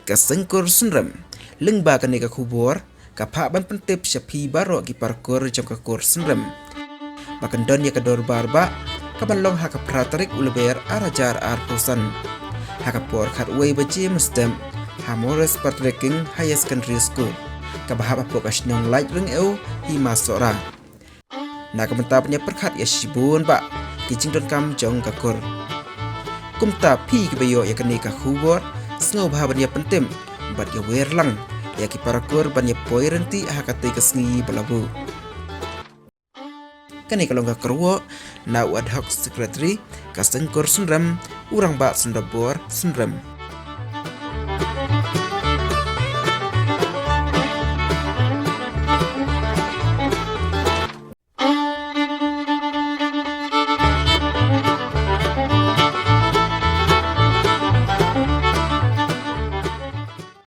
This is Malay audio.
Kasengkur sunrem lengba kaneka kubur kapha ban pentip syapi baro ki parkur jangka kur sunrem bakandon ya kador barba kabalong hakapratarik ulber arajar artusan hakapor khatway baje mustem Hamores Patriking High Secondary School kabahaba pokas nong light ring eu hima sora nakamantapnya perkhat ya shibun ba kijing don kam jong kakur kumta pi kebayo ya kaneka kubur snow bahaban ya pentim bat ya werlang ya ki parakur ban ya poirenti hakate kesngi balabu kani kalongga kerwo na ad hoc secretary kasengkur sunram urang ba sundabor sunram